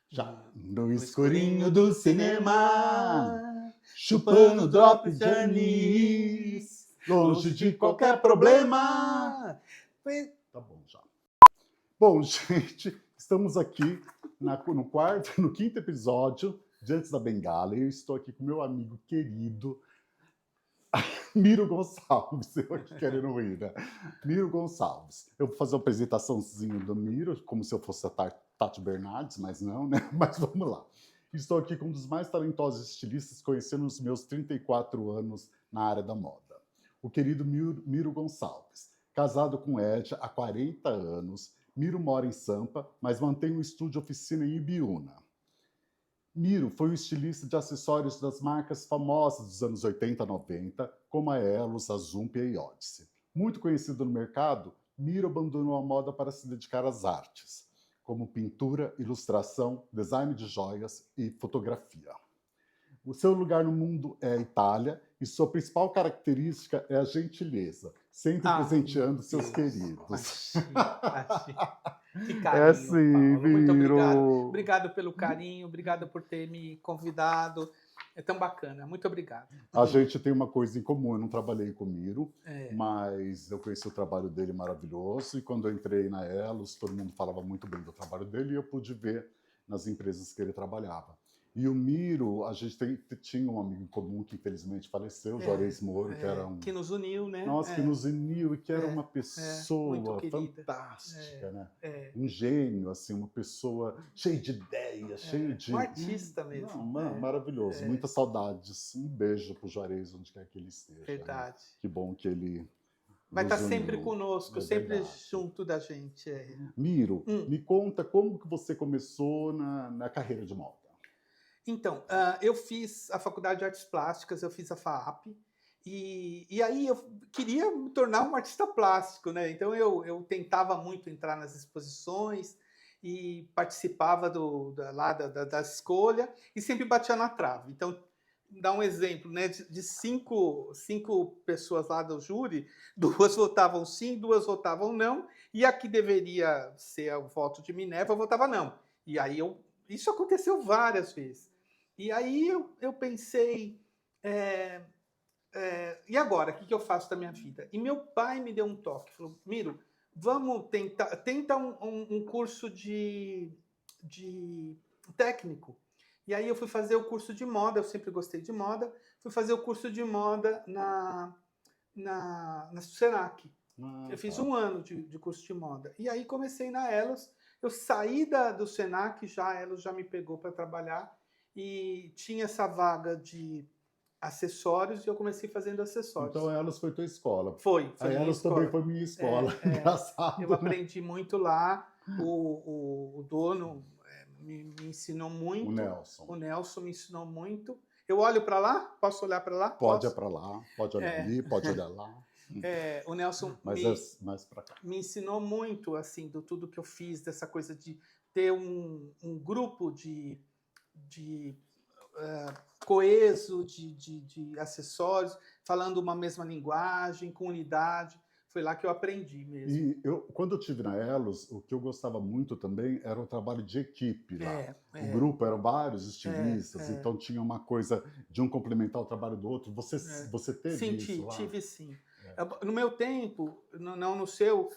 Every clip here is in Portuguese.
Já no escurinho do cinema, chupando drops de anis, longe de qualquer problema. Tá bom, já. Bom, gente, estamos aqui no quinto episódio de Antes da Bengala. E eu estou aqui com meu amigo querido, Miro Gonçalves. Eu aqui querendo rir, né? Miro Gonçalves. Eu vou fazer uma apresentaçãozinha do Miro, como se eu fosse a Tati Bernardes, mas não, né? Mas vamos lá. Estou aqui com um dos mais talentosos estilistas, conhecendo os meus 34 anos na área da moda. O querido Miro Gonçalves. Casado com Ed há 40 anos, Miro mora em Sampa, mas mantém um estúdio oficina em Ibiúna. Miro foi um estilista de acessórios das marcas famosas dos anos 80 e 90, como a Elos, a Zump e a Odyssey. Muito conhecido no mercado, Miro abandonou a moda para se dedicar às artes, como pintura, ilustração, design de joias e fotografia. O seu lugar no mundo é a Itália e sua principal característica é a gentileza, sempre presenteando seus queridos. Achei. Que É carinho, sim, Paulo. Muito obrigado. Miro. Obrigado pelo carinho, obrigado por ter me convidado. É tão bacana. Muito obrigado. A gente tem uma coisa em comum, eu não trabalhei com o Miro, É. mas eu conheci o trabalho dele maravilhoso e quando eu entrei na Elos, todo mundo falava muito bem do trabalho dele e eu pude ver nas empresas que ele trabalhava. E o Miro, a gente tinha um amigo em comum que infelizmente faleceu, Juarez Moro, que era um... Que nos uniu, né? Nossa, que nos uniu e que era uma muito pessoa querida. fantástica, né? Um gênio, assim, uma pessoa cheia de ideias, cheia de... Um artista mesmo. Não, maravilhoso. Muitas saudades. Um beijo pro Juarez, onde quer que ele esteja. Verdade. Né? Que bom que ele vai nos estar sempre uniu. conosco, É sempre verdade. junto da gente. Miro, me conta como que você começou na carreira de moda. Então, eu fiz a Faculdade de Artes Plásticas, eu fiz a FAAP, e aí eu queria me tornar um artista plástico, né? Então eu tentava muito entrar nas exposições e participava da escolha e sempre batia na trave. Então, dá um exemplo, né? De cinco pessoas lá do júri, 2 votavam sim, 2 votavam não, e a que deveria ser o voto de Minerva votava não. E aí isso aconteceu várias vezes. E aí eu pensei, e agora? O que eu faço da minha vida? E meu pai me deu um toque, falou, Miro, vamos tenta um curso de técnico. E aí eu fui fazer o curso de moda, eu sempre gostei de moda, fui fazer o curso de moda na Senac. Eu fiz 1 ano de curso de moda. E aí comecei na Elos, eu saí do Senac, a Elos já me pegou para trabalhar, e tinha essa vaga de acessórios e eu comecei fazendo acessórios. Então a Elos foi tua escola. Foi A Elos também foi minha escola. Engraçado. Eu aprendi muito lá. O dono me ensinou muito. O Nelson me ensinou muito. Eu olho para lá? Posso olhar para lá? Pode ir para lá, pode olhar ali, pode olhar lá. O Nelson mais para cá. Me ensinou muito assim do tudo que eu fiz, dessa coisa de ter um grupo de coeso, de acessórios, falando uma mesma linguagem, com unidade. Foi lá que eu aprendi mesmo. E quando eu estive na Elos, o que eu gostava muito também era o trabalho de equipe lá. O grupo eram vários estilistas, então tinha uma coisa de um complementar o trabalho do outro. Você teve isso lá? Tive sim. No meu tempo, não no seu,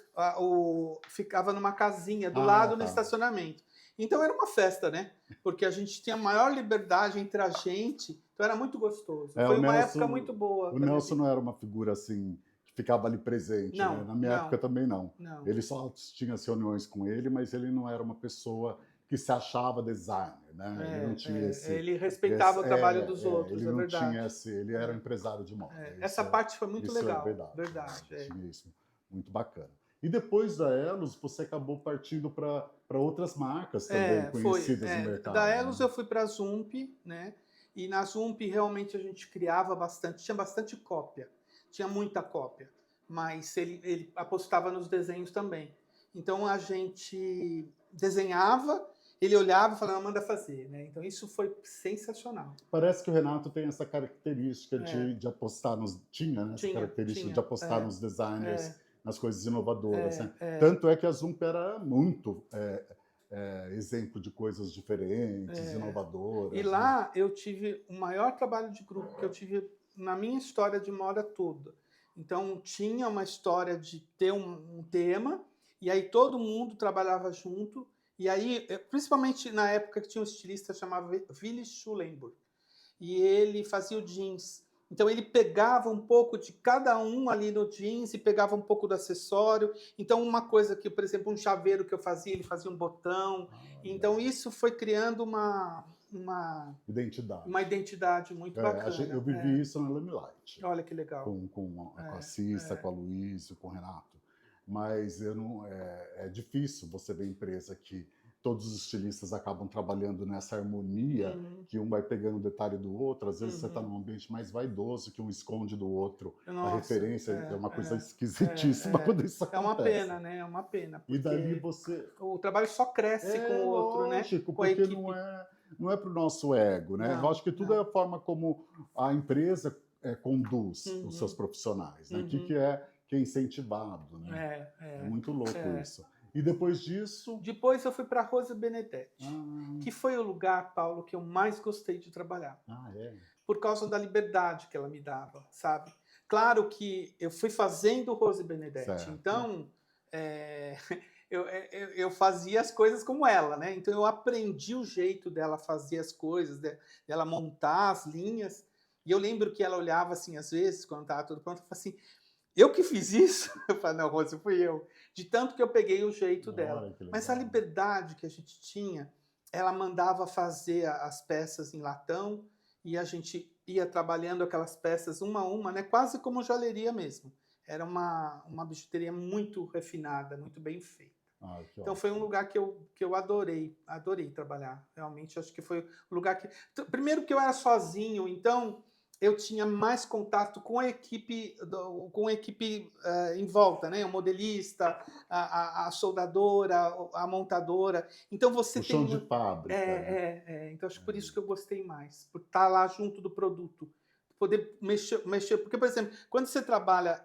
ficava numa casinha do lado no estacionamento. Então era uma festa, né? Porque a gente tinha maior liberdade entre a gente, então era muito gostoso. Foi uma época muito boa. O Nelson não era uma figura assim que ficava ali presente, não, né? Na minha época também não. Ele só tinha as reuniões com ele, mas ele não era uma pessoa que se achava designer, né? Ele não tinha ele respeitava o trabalho dos outros, ele não verdade. Tinha ele era um empresário de moda. Essa parte foi muito legal. É verdade. Tinha isso, muito bacana. E depois da Elos, você acabou partindo para outras marcas também conhecidas no mercado. Da Elos eu fui para a Zump, né? E na Zump realmente a gente criava bastante, tinha bastante cópia, tinha muita cópia, mas ele apostava nos desenhos também. Então a gente desenhava, ele olhava e falava, manda fazer, né? Então isso foi sensacional. Parece que o Renato tem essa característica de apostar de apostar nos designers, nas coisas inovadoras. Né? Tanto é que a Zump era muito exemplo de coisas diferentes, inovadoras. E lá eu tive o maior trabalho de grupo que eu tive na minha história de moda toda. Então tinha uma história de ter um tema, e aí todo mundo trabalhava junto, e aí, principalmente na época que tinha um estilista chamado Willy Schulenburg, e ele fazia o jeans. Então ele pegava um pouco de cada um ali no jeans e pegava um pouco do acessório. Então uma coisa que, por exemplo, um chaveiro que eu fazia, ele fazia um botão. Então isso foi criando uma identidade muito bacana. Eu vivi isso na Limelight. Olha que legal. Com a Cissa, com a Luísa, com o Renato. Mas eu não, é difícil você ver empresa que todos os estilistas acabam trabalhando nessa harmonia, que um vai pegando um detalhe do outro. Às vezes você está num ambiente mais vaidoso, que um esconde do outro. A referência é uma coisa esquisitíssima quando isso acontece. É uma pena, né? É uma pena. E dali você... O trabalho só cresce com o outro, lógico, né? Porque não é para o nosso ego, né? Eu acho que tudo é a forma como a empresa conduz os seus profissionais, né? Que é incentivado, né? É muito louco isso. E depois disso... Depois eu fui para a Rose Benedetti, que foi o lugar, Paulo, que eu mais gostei de trabalhar. Por causa da liberdade que ela me dava, sabe? Claro que eu fui fazendo Rose Benedetti, certo. Então eu fazia as coisas como ela, né? Então eu aprendi o jeito dela fazer as coisas, dela montar as linhas. E eu lembro que ela olhava assim, às vezes, quando estava tudo pronto, eu falava assim... Eu que fiz isso? Eu falei, não, Rose, fui eu. De tanto que eu peguei o jeito dela. Mas a liberdade que a gente tinha, ela mandava fazer as peças em latão e a gente ia trabalhando aquelas peças uma a uma, né? Quase como joalheria mesmo. Era uma bijuteria muito refinada, muito bem feita. Então foi um lugar que eu adorei trabalhar. Realmente, acho que foi um lugar que... Primeiro que eu era sozinho, então... eu tinha mais contato com a equipe, em volta, né? O modelista, a soldadora, a montadora. Então você tem chão de fábrica. Então acho que por isso que eu gostei mais, por estar lá junto do produto, poder mexer. Porque, por exemplo, quando você trabalha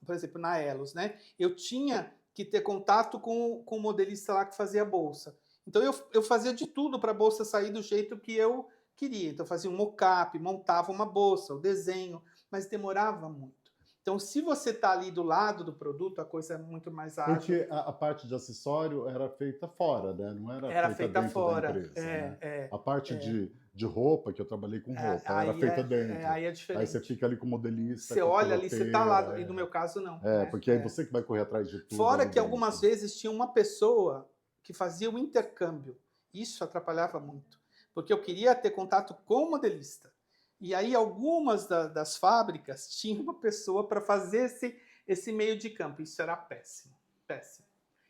por exemplo, na Elos, né? Eu tinha que ter contato com o modelista lá que fazia a bolsa. Então eu fazia de tudo para a bolsa sair do jeito que eu queria. Então fazia um mock-up, montava uma bolsa, o desenho, mas demorava muito. Então se você está ali do lado do produto, a coisa é muito mais ágil. Porque a parte de acessório era feita fora, né? Não era feita dentro fora. Da empresa. Né? A parte de roupa, que eu trabalhei com roupa, era feita dentro. Aí é diferente. Aí você fica ali com o modelista. Você olha ali, você está lá, e no meu caso não. Porque aí você que vai correr atrás de tudo. Fora que algumas vezes tinha uma pessoa que fazia o intercâmbio. Isso atrapalhava muito. Porque eu queria ter contato com o modelista. E aí algumas das fábricas tinham uma pessoa para fazer esse meio de campo. Isso era péssimo, péssimo.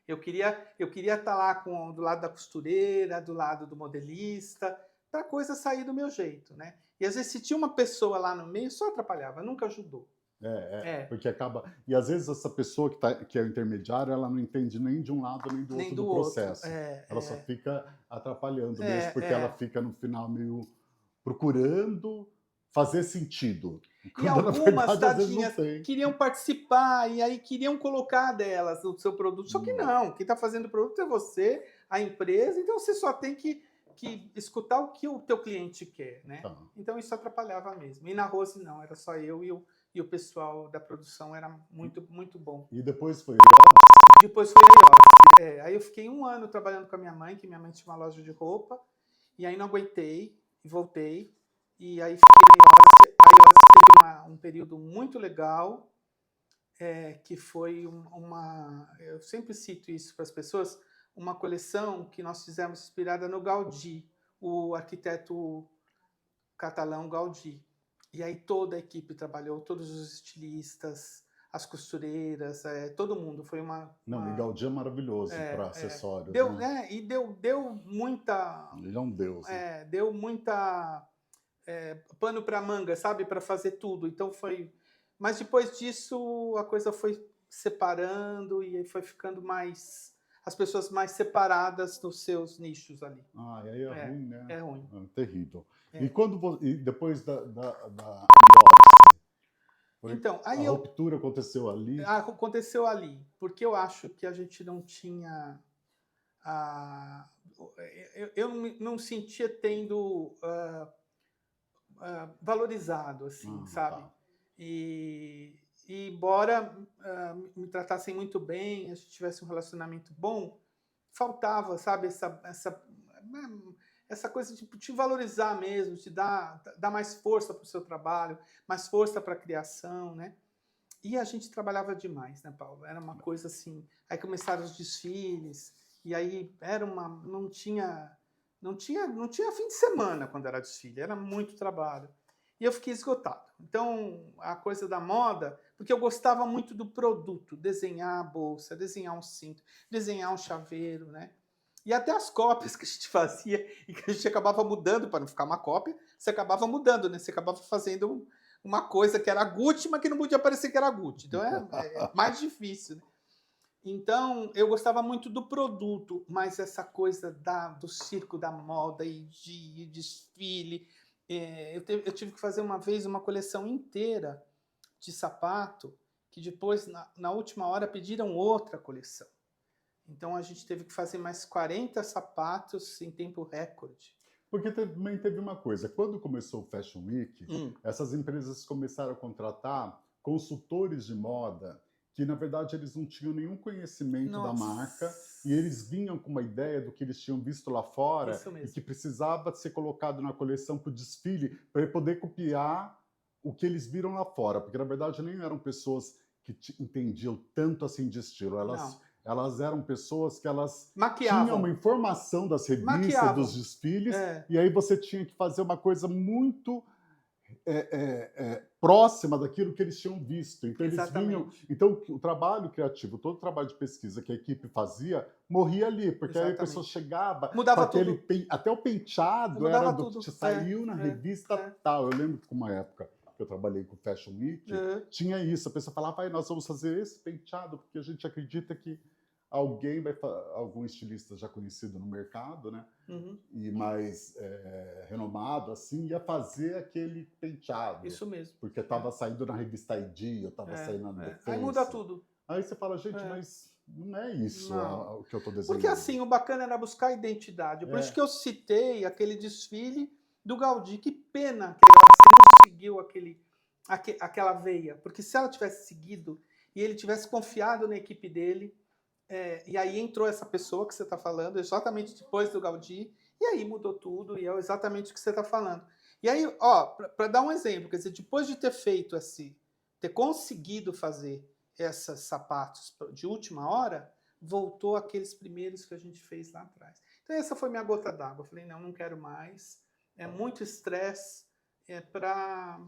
Eu queria estar lá do lado da costureira, do lado do modelista, para a coisa sair do meu jeito, né? E às vezes se tinha uma pessoa lá no meio, só atrapalhava, nunca ajudou. Porque acaba... E às vezes essa pessoa que é o intermediário, ela não entende nem de um lado nem do outro do processo. Ela só fica atrapalhando mesmo, porque ela fica no final meio procurando fazer sentido. E algumas tadinhas queriam participar e aí queriam colocar delas no seu produto. Só que não, quem está fazendo o produto é você, a empresa, então você só tem que escutar o que o teu cliente quer, né? Então isso atrapalhava mesmo. E na Rose não, era só eu e o pessoal da produção, era muito, muito bom. E depois foi Depois foi Leoz. Aí eu fiquei 1 ano trabalhando com a minha mãe, que minha mãe tinha uma loja de roupa, e aí não aguentei, e voltei, e aí fiquei em Leoz. A Leoz teve um período muito legal, que foi eu sempre cito isso para as pessoas, uma coleção que nós fizemos inspirada no Gaudí, o arquiteto catalão Gaudí. E aí toda a equipe trabalhou, todos os estilistas, as costureiras, todo mundo. Foi Não, e Gaudí é maravilhoso para acessórios. E deu muita... Ele é um deus. Deu muita pano para manga, sabe? Para fazer tudo. Então foi... Mas depois disso a coisa foi separando e foi ficando mais... As pessoas mais separadas dos seus nichos ali. E aí é ruim, né? É ruim. Terrível. E depois da então, aí a ruptura aconteceu ali? Aconteceu ali, porque eu acho que a gente não tinha eu não sentia tendo valorizado, assim, sabe? Tá. E embora me tratassem muito bem, a gente tivesse um relacionamento bom, faltava, sabe, essa coisa de te valorizar mesmo, te dar mais força para o seu trabalho, mais força para a criação, né? E a gente trabalhava demais, né, Paulo? Era uma coisa assim. Aí começaram os desfiles, e aí não tinha fim de semana quando era desfile, era muito trabalho. E eu fiquei esgotado. Então, a coisa da moda, porque eu gostava muito do produto, desenhar a bolsa, desenhar um cinto, desenhar um chaveiro, né? E até as cópias que a gente fazia e que a gente acabava mudando para não ficar uma cópia, você acabava mudando, né? Você acabava fazendo uma coisa que era Gucci, mas que não podia parecer que era Gucci. Então é mais difícil, né? Então, eu gostava muito do produto, mas essa coisa do circo da moda e de desfile. Eu tive que fazer uma vez uma coleção inteira de sapato, que depois, na última hora, pediram outra coleção. Então, a gente teve que fazer mais 40 sapatos em tempo recorde. Porque também teve uma coisa, quando começou o Fashion Week, essas empresas começaram a contratar consultores de moda que, na verdade, eles não tinham nenhum conhecimento da marca e eles vinham com uma ideia do que eles tinham visto lá fora e que precisava ser colocado na coleção para o desfile para poder copiar o que eles viram lá fora, porque, na verdade, nem eram pessoas que entendiam tanto assim de estilo, elas eram pessoas que elas tinham uma informação das revistas, dos desfiles, e aí você tinha que fazer uma coisa muito próxima daquilo que eles tinham visto. Então, eles vinham. Então, o trabalho criativo, todo o trabalho de pesquisa que a equipe fazia, morria ali, porque aí a pessoa chegava, mudava com aquele até o penteado era que saiu na revista tal. Eu lembro que uma época que eu trabalhei com o Fashion Week, tinha isso. A pessoa falava, nós vamos fazer esse penteado, porque a gente acredita que algum estilista já conhecido no mercado, né? E mais renomado, assim, ia fazer aquele penteado. Isso mesmo. Porque estava saindo na revista ID, eu estava saindo na Defense. Aí muda tudo. Aí você fala, gente, mas não é isso o que eu estou desenhando. Porque assim, o bacana era buscar identidade. Por isso que eu citei aquele desfile do Gaudí. Que pena que ela não seguiu aquela veia. Porque se ela tivesse seguido e ele tivesse confiado na equipe dele, e aí entrou essa pessoa que você está falando, exatamente depois do Gaudí, e aí mudou tudo, e é exatamente o que você está falando. E aí, para dar um exemplo, quer dizer, depois de ter feito ter conseguido fazer esses sapatos de última hora, voltou aqueles primeiros que a gente fez lá atrás. Então essa foi minha gota d'água. Eu falei, não quero mais, é muito estresse, para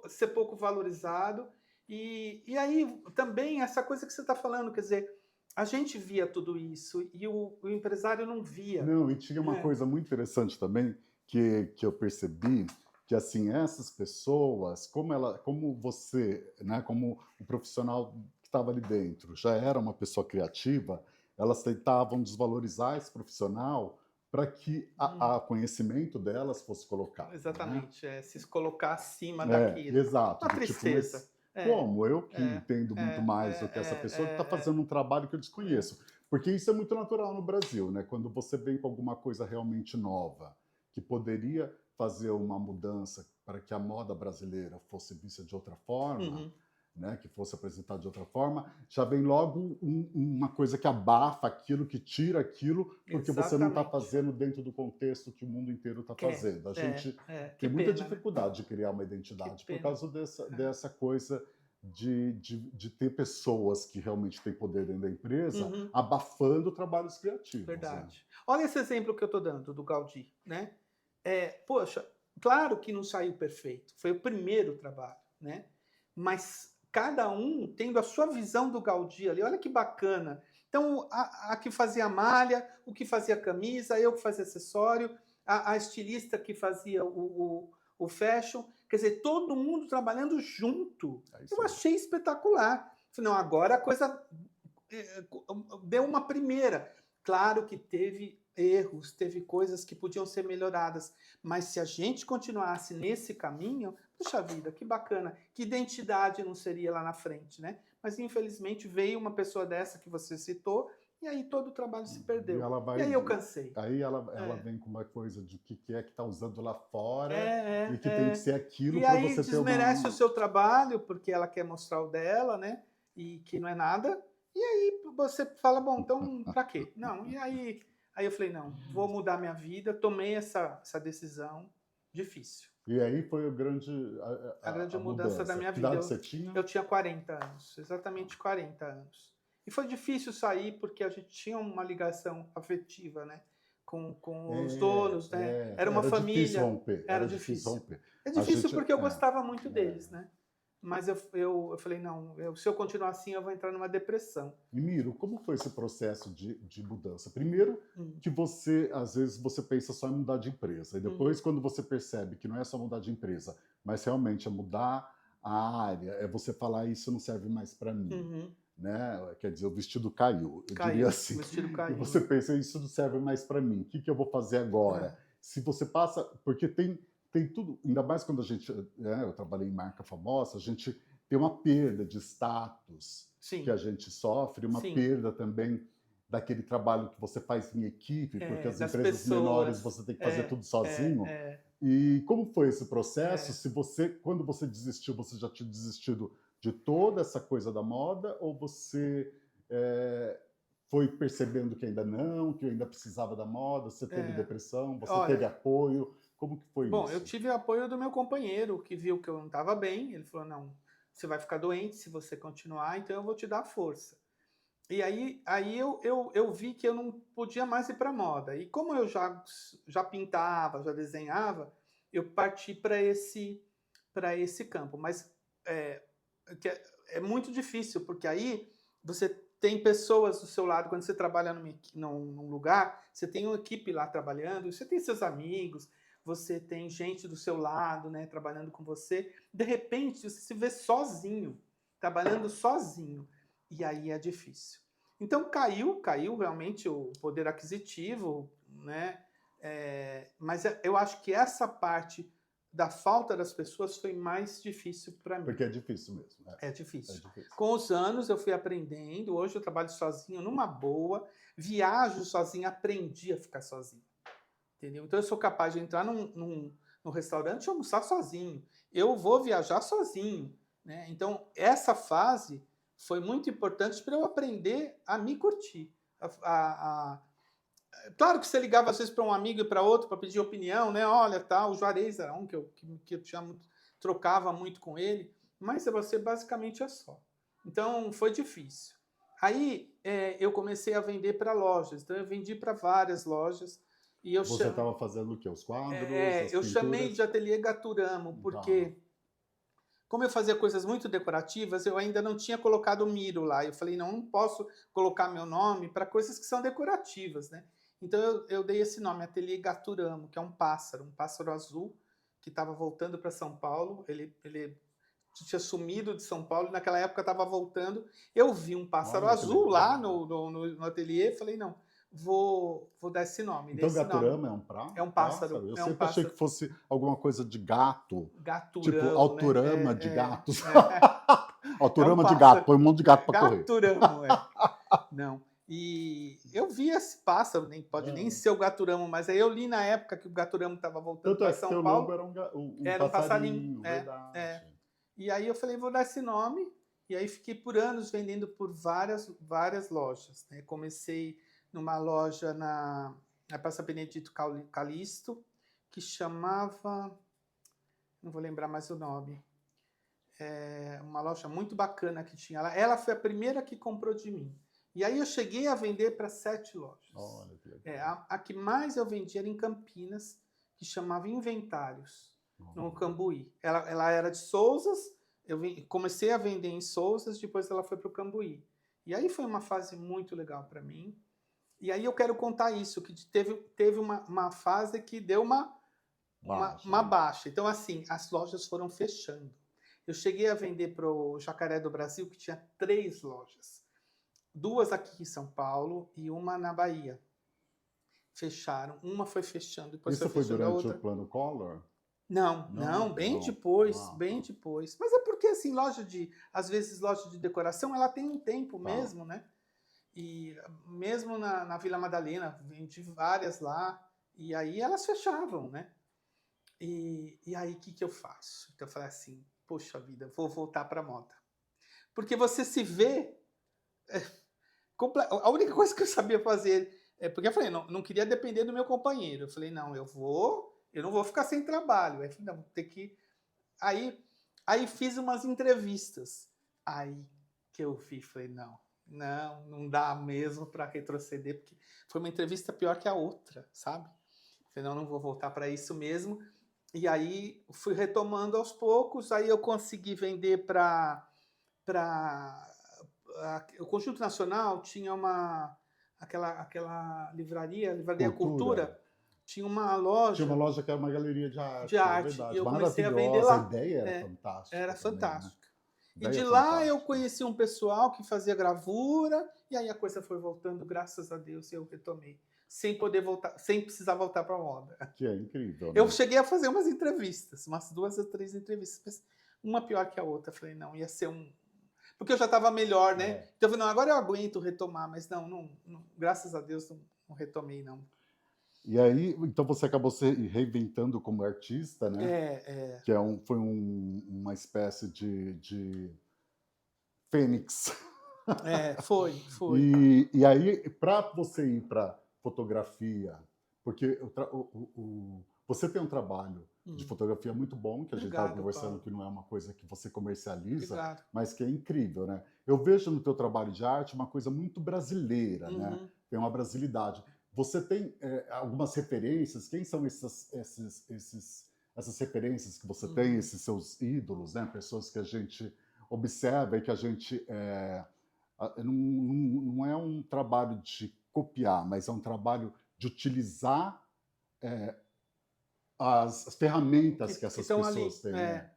ser pouco valorizado. E aí também essa coisa que você está falando, quer dizer, a gente via tudo isso e o empresário não via. Não, e tinha uma coisa muito interessante também que eu percebi, que assim, essas pessoas, como você, né, como o profissional que estava ali dentro, já era uma pessoa criativa, elas tentavam desvalorizar esse profissional para que o conhecimento delas fosse colocado. Exatamente, se colocar acima daquilo. Exato. Uma tristeza. Como eu que entendo muito mais do que essa pessoa que está fazendo um trabalho que eu desconheço. Porque isso é muito natural no Brasil, né? Quando você vem com alguma coisa realmente nova, que poderia fazer uma mudança para que a moda brasileira fosse vista de outra forma, né? Que fosse apresentada de outra forma, já vem logo uma coisa que abafa aquilo, que tira aquilo, porque você não está fazendo dentro do contexto que o mundo inteiro está fazendo. A gente tem muita dificuldade de criar uma identidade por causa dessa coisa de ter pessoas que realmente têm poder dentro da empresa abafando trabalhos criativos. Verdade. Né? Olha esse exemplo que eu estou dando do Gaudí, né? Poxa, claro que não saiu perfeito, foi o primeiro trabalho, né? Mas cada um tendo a sua visão do Gaudí ali, olha que bacana. Então, a que fazia malha, o que fazia camisa, eu que fazia acessório, a estilista que fazia o fashion, quer dizer, todo mundo trabalhando junto. Eu achei espetacular. Falei, não, agora a coisa deu uma primeira. Claro que teve erros, teve coisas que podiam ser melhoradas, mas se a gente continuasse nesse caminho, puxa vida, que bacana, que identidade não seria lá na frente, né? Mas infelizmente veio uma pessoa dessa que você citou E aí todo o trabalho se E perdeu. ela E vai. aí eu cansei. Aí ela É. vem com uma coisa de que é que está usando lá fora É, e que tem que é. ser aquilo E para aí você ter desmerece o uma. seu trabalho, porque ela quer mostrar o dela, né? E que não é nada. E aí você fala, bom, então pra quê? Não, e aí eu falei, não, vou mudar minha vida, tomei essa decisão difícil. E aí foi o grande, A grande a mudança da mudança. minha Que vida. idade você tinha? Eu tinha 40 anos, exatamente 40 anos. E foi difícil sair porque a gente tinha uma ligação afetiva, né? Com os donos, né? Era uma Era difícil família, romper, era era difícil difícil. romper. É A difícil gente, porque eu gostava muito é. deles, né? Mas eu falei, não, se eu continuar assim, eu vou entrar numa depressão. E Miro, como foi esse processo de mudança? Primeiro, que você, às vezes, você pensa só em mudar de empresa. E depois, quando você percebe que não é só mudar de empresa, mas realmente é mudar a área, é você falar, isso não serve mais para mim. Uhum. Né? Quer dizer, o vestido caiu, eu Caiu, diria assim. o vestido E caiu. você pensa, isso não serve mais para mim, o que eu vou fazer agora? Se você passa, porque tem tudo, ainda mais quando a gente, eu trabalhei em marca famosa, a gente tem uma perda de status Sim. que a gente sofre, uma Sim. perda também daquele trabalho que você faz em equipe, porque as das empresas pessoas. menores você tem que fazer tudo sozinho. E como foi esse processo? Se você, quando você desistiu, você já tinha desistido de toda essa coisa da moda, ou você foi percebendo que ainda não, que ainda precisava da moda, você teve depressão, você teve apoio, como que foi isso? Bom, eu tive apoio do meu companheiro, que viu que eu não estava bem, ele falou, não, você vai ficar doente se você continuar, então eu vou te dar força. E aí eu vi que eu não podia mais ir para moda. E como eu já pintava, já desenhava, eu parti para esse campo. Mas é muito difícil, porque aí você tem pessoas do seu lado, quando você trabalha num lugar, você tem uma equipe lá trabalhando, você tem seus amigos, você tem gente do seu lado, né, trabalhando com você. De repente, você se vê sozinho, trabalhando sozinho. E aí é difícil. Então caiu realmente o poder aquisitivo, né? Mas eu acho que essa parte da falta das pessoas foi mais difícil para mim. Porque é difícil mesmo. É difícil. Com os anos eu fui aprendendo, hoje eu trabalho sozinho numa boa, viajo sozinho, aprendi a ficar sozinho. Entendeu? Então eu sou capaz de entrar num restaurante e almoçar sozinho. Eu vou viajar sozinho, né? Então essa fase foi muito importante para eu aprender a me curtir. Claro que você ligava às vezes para um amigo e para outro para pedir opinião, né? Olha, o Juarez era um que eu trocava muito com ele, mas você basicamente é só. Então foi difícil. Aí eu comecei a vender para lojas, então eu vendi para várias lojas. E você estava fazendo o quê? Os quadros? Eu chamei de ateliê Gaturamo, porque como eu fazia coisas muito decorativas, eu ainda não tinha colocado o Miro lá. Eu falei, não posso colocar meu nome para coisas que são decorativas, né? Então eu dei esse nome, Ateliê Gaturamo, que é um pássaro azul, que estava voltando para São Paulo. Ele tinha sumido de São Paulo, e naquela época estava voltando. Eu vi um pássaro azul lá no ateliê, falei, não, vou dar esse nome. Então Gaturamo é um pássaro? É um pássaro. Eu sempre achei que fosse alguma coisa de gato. Gaturamo, tipo Autorama, né? De gatos. Autorama um de gato, põe um monte de gato para correr. Gaturamo, Não. E eu vi esse pássaro, pode nem ser o Gaturamo, mas aí eu li na época que o Gaturamo estava voltando para São Paulo. Era um passarinho. Verdade. E aí eu falei, vou dar esse nome. E aí fiquei por anos vendendo por várias lojas, né? Comecei numa loja na Praça Benedito Calixto, que chamava... Não vou lembrar mais o nome. Uma loja muito bacana que tinha lá. Ela foi a primeira que comprou de mim. E aí eu cheguei a vender para 7 lojas. Olha que legal. A que mais eu vendia era em Campinas, que chamava Inventários, no Cambuí. Ela era de Sousas, eu comecei a vender em Sousas, depois ela foi para o Cambuí. E aí foi uma fase muito legal para mim. E aí eu quero contar isso, que teve uma fase que deu uma baixa. Então, assim, as lojas foram fechando. Eu cheguei a vender para o Jacaré do Brasil, que tinha 3 lojas. 2 aqui em São Paulo e uma na Bahia. Fecharam. Uma foi fechando, depois isso foi fechando a durante outra. o plano Collor? Não, bem depois. Mas é porque, assim, às vezes loja de decoração, ela tem um tempo mesmo, né? E mesmo na Vila Madalena, vendi várias lá, e aí elas fechavam, né? E aí, o que eu faço? Então eu falei assim, poxa vida, vou voltar para moda. Porque você se vê... A única coisa que eu sabia fazer... porque eu falei, não queria depender do meu companheiro. Eu falei, não, eu não vou ficar sem trabalho. Aí eu falei, não, vou ter que... Aí fiz umas entrevistas. Aí que eu vi, falei, não dá mesmo para retroceder, porque foi uma entrevista pior que a outra, sabe? Falei, não vou voltar para isso mesmo. E aí fui retomando aos poucos, aí eu consegui vender para o Conjunto Nacional, tinha aquela livraria Cultura, tinha uma Tinha uma loja loja que era uma galeria de de arte, é arte, e verdade. eu comecei a vender Maravilhosa, a lá. ideia era fantástica Era também, né? fantástica. E Ideia de lá eu fantástica. conheci um pessoal que fazia gravura, e aí a coisa foi voltando, graças a Deus, e eu retomei. Sem poder voltar, sem precisar voltar para a moda. Que é incrível, né? Eu cheguei a fazer umas entrevistas, umas 2 ou 3 entrevistas, uma pior que a outra. Falei, não, ia ser um... Porque eu já estava melhor, né? Então eu falei, não, agora eu aguento retomar, mas não graças a Deus não retomei, não. E aí, então você acabou se reinventando como artista, né? Que foi uma espécie de fênix. Foi. E aí, para você ir para fotografia, porque você tem um trabalho de fotografia muito bom, que a gente estava conversando, Paulo. que não é uma coisa que você comercializa, Obrigado. mas que é incrível, né? Eu vejo no teu trabalho de arte uma coisa muito brasileira, né? Tem uma brasilidade. Você tem algumas referências? Quem são essas referências que você tem, esses seus ídolos, né? Pessoas que a gente observa e que a gente... não é um trabalho de copiar, mas é um trabalho de utilizar as ferramentas que essas pessoas têm. Né?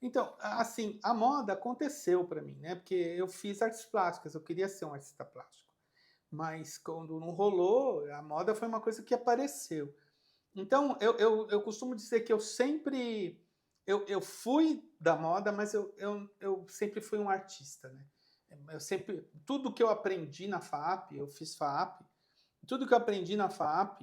Então, assim, a moda aconteceu para mim, né? Porque eu fiz artes plásticas, eu queria ser um artista plástico. Mas quando não rolou, a moda foi uma coisa que apareceu. Então, eu costumo dizer que eu sempre... Eu fui da moda, mas eu sempre fui um artista, né? Tudo que eu aprendi na FAAP, eu fiz FAAP, tudo que eu aprendi na FAAP,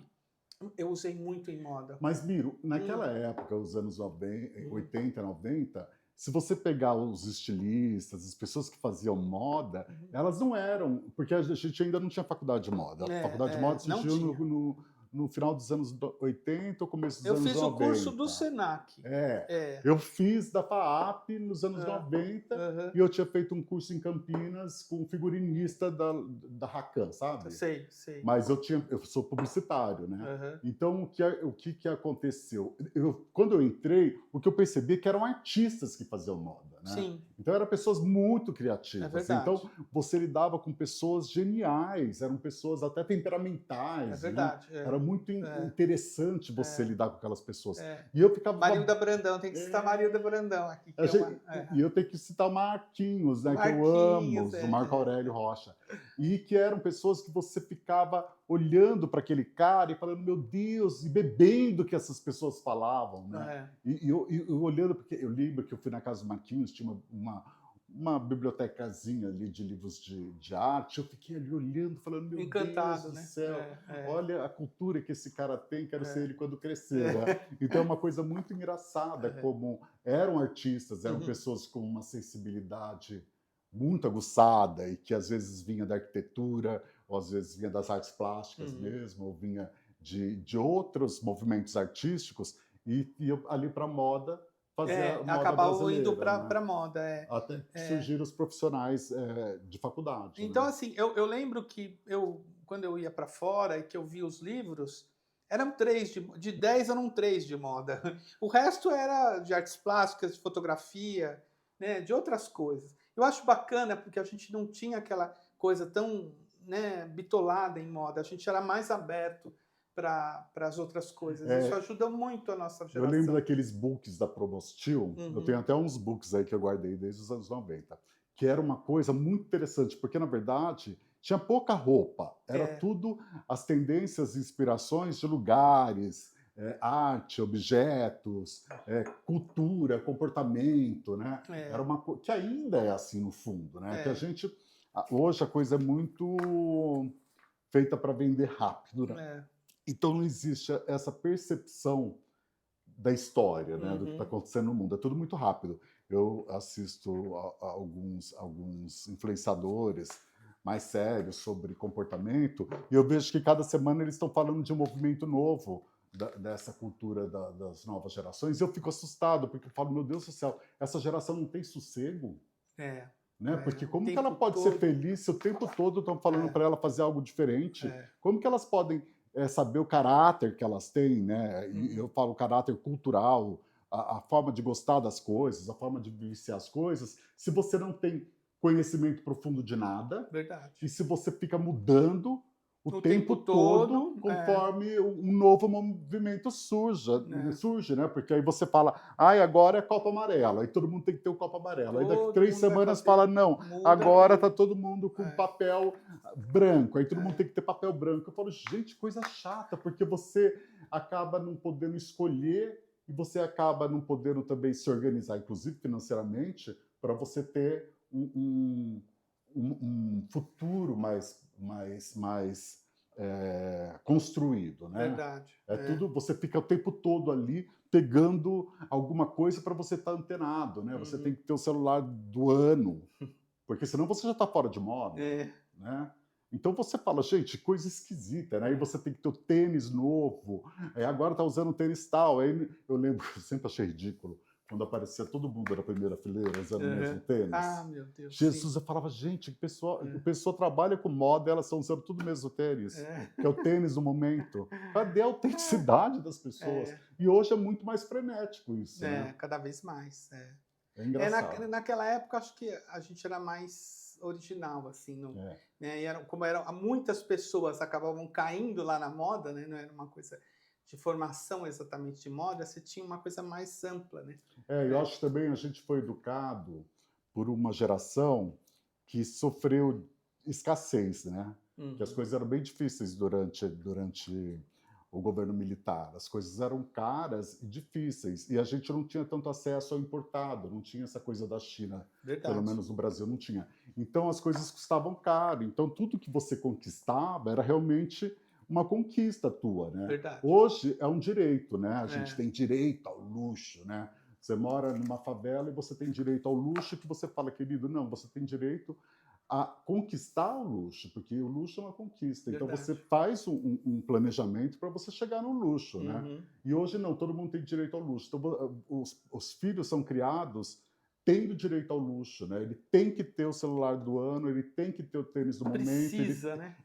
eu usei muito em moda. Mas, Miro, naquela época, os anos 80, 90, se você pegar os estilistas, as pessoas que faziam moda, elas não eram... Porque a gente ainda não tinha faculdade de moda. A faculdade de moda surgiu no final dos anos 80 ou começo dos anos 90. Eu fiz o curso do Senac. Eu fiz da FAAP nos anos 90 e eu tinha feito um curso em Campinas com um figurinista da Racan, sabe? Sei. Mas eu sou publicitário, né? Então, o que aconteceu? Quando eu entrei, o que eu percebi é que eram artistas que faziam moda, né? Sim. Então, eram pessoas muito criativas. É verdade. Então, você lidava com pessoas geniais, eram pessoas até temperamentais. É verdade. Né? Era muito interessante você lidar com aquelas pessoas. E eu ficava... Marilda Brandão, tem que citar Marilda Brandão aqui. E eu tenho que citar o Marquinhos, né? Que eu amo, o Marco Aurélio Rocha. E que eram pessoas que você ficava olhando para aquele cara e falando, meu Deus, e bebendo o que essas pessoas falavam, né? E eu olhando, porque eu lembro que eu fui na casa do Marquinhos, tinha uma bibliotecazinha ali de livros de arte, eu fiquei ali olhando, falando, meu Encantado, Deus do né? céu, olha a cultura que esse cara tem, quero ser ele quando crescer. Né? Então é uma coisa muito engraçada, como eram artistas, eram pessoas com uma sensibilidade muito aguçada e que às vezes vinha da arquitetura, ou às vezes vinha das artes plásticas mesmo, ou vinha de outros movimentos artísticos, e eu ali para a moda, fazer moda acabava indo para né? moda. Até que surgiram os profissionais de faculdade. Então, né? assim, eu lembro que quando eu ia para fora e que eu via os livros, eram 3, de 10 eram 3 de moda. O resto era de artes plásticas, de fotografia, né, de outras coisas. Eu acho bacana porque a gente não tinha aquela coisa tão, né, bitolada em moda, a gente era mais aberto para as outras coisas. Isso ajuda muito a nossa geração. Eu lembro daqueles books da Promostil, eu tenho até uns books aí que eu guardei desde os anos 90, que era uma coisa muito interessante, porque, na verdade, tinha pouca roupa, era tudo as tendências e inspirações de lugares, arte, objetos, cultura, comportamento, né? Era uma coisa que ainda é assim no fundo, né? Que a gente Hoje a coisa é muito feita para vender rápido, né? É. Então não existe essa percepção da história, né, do que está Uhum. acontecendo no mundo. É tudo muito rápido. Eu assisto a alguns influenciadores mais sérios sobre comportamento e eu vejo que cada semana eles estão falando de um movimento novo dessa cultura das novas gerações. E eu fico assustado, porque eu falo, meu Deus do céu, essa geração não tem sossego? É. Né? Porque O como que ela tempo pode ser todo. feliz se o tempo todo estão falando É. para ela fazer algo diferente? É. Como que elas podem saber o caráter que elas têm, né? E eu falo caráter cultural, a forma de gostar das coisas, a forma de vivenciar as coisas, se você não tem conhecimento profundo de nada Verdade. e se você fica mudando o O tempo tempo todo todo, conforme um novo movimento né? surge, né? Porque aí você fala, ai, agora é Copa Amarela, aí todo mundo tem que ter o Copa Amarela. Aí daqui Todo 3 mundo vai semanas fazer, fala, não, muda agora tá tudo. todo mundo com É. papel branco, aí todo mundo É. tem que ter papel branco. Eu falo, gente, coisa chata, porque você acaba não podendo escolher e você acaba não podendo também se organizar, inclusive financeiramente, para você ter um futuro mais construído, né? Verdade. É tudo, você fica o tempo todo ali pegando alguma coisa para você estar antenado, né? Você tem Uhum. que ter o celular do ano, porque senão você já está fora de moda, É. né? Então você fala, gente, coisa esquisita, né? Aí você tem que ter o tênis novo, agora tá usando tênis tal. Aí eu lembro, eu sempre achei ridículo, quando aparecia todo mundo na primeira fileira usando o mesmo Uhum. tênis. Ah, meu Deus, Jesus, sim. eu falava, gente, o É. pessoal trabalha com moda, elas estão usando tudo o mesmo tênis, É. que é o tênis do momento. Cadê a autenticidade das pessoas? É. E hoje é muito mais frenético isso, né? Cada vez mais. É. É engraçado. Naquela época, acho que a gente era mais original, assim, não, É. né? E como muitas pessoas acabavam caindo lá na moda, né? Não era uma coisa de formação exatamente de moda, você tinha uma coisa mais ampla, né? Eu acho que também a gente foi educado por uma geração que sofreu escassez, né? Que as Uhum. coisas eram bem difíceis durante o governo militar. As coisas eram caras e difíceis. E a gente não tinha tanto acesso ao importado, não tinha essa coisa da China. Pelo Verdade. menos no Brasil não tinha. Então as coisas custavam caro. Então tudo que você conquistava era realmente uma conquista tua, né? Verdade. Hoje é um direito, né? A gente É. tem direito ao luxo, né? Você mora numa favela e você tem direito ao luxo que você fala, querido, não, você tem direito a conquistar o luxo, porque o luxo é uma conquista. Então Verdade. você faz um planejamento para você chegar no luxo, né? Uhum. E hoje não, todo mundo tem direito ao luxo. Então os filhos são criados tendo direito ao luxo, né? Ele tem que ter o celular do ano, ele tem que ter o tênis do momento. Precisa, né?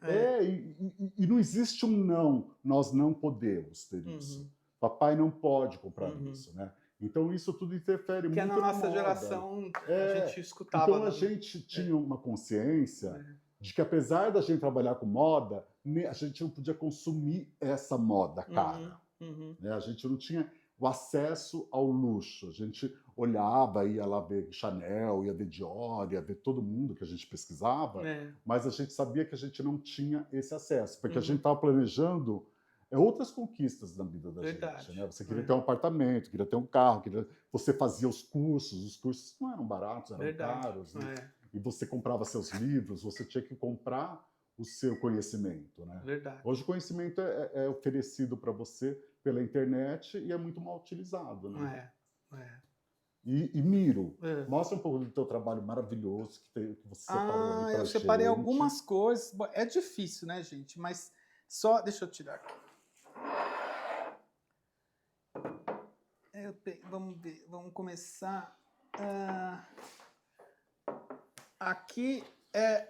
E não existe um não, nós não podemos ter isso. Uhum. Papai não pode comprar Uhum. isso, né? Então isso tudo interfere Porque muito na nossa moda. geração a gente escutava. Então a gente tinha uma consciência de que apesar da gente trabalhar com moda, a gente não podia consumir essa moda cara. Uhum. Né? A gente não tinha o acesso ao luxo. A gente olhava, ia lá ver Chanel, ia ver Dior, ia ver todo mundo que a gente pesquisava, mas a gente sabia que a gente não tinha esse acesso, porque a gente estava planejando outras conquistas na vida da gente. Né? Você queria ter um apartamento, queria ter um carro, você fazia os cursos não eram baratos, eram caros. Né? E você comprava seus livros, você tinha que comprar o seu conhecimento. Né? Verdade. Hoje o conhecimento é oferecido para você pela internet e é muito mal utilizado. Né? E Miro, mostra um pouco do teu trabalho maravilhoso que você separou aí pra eu separei gente. algumas coisas. É difícil, né, gente? Mas só... Deixa eu tirar aqui. Vamos ver, vamos começar. Aqui é...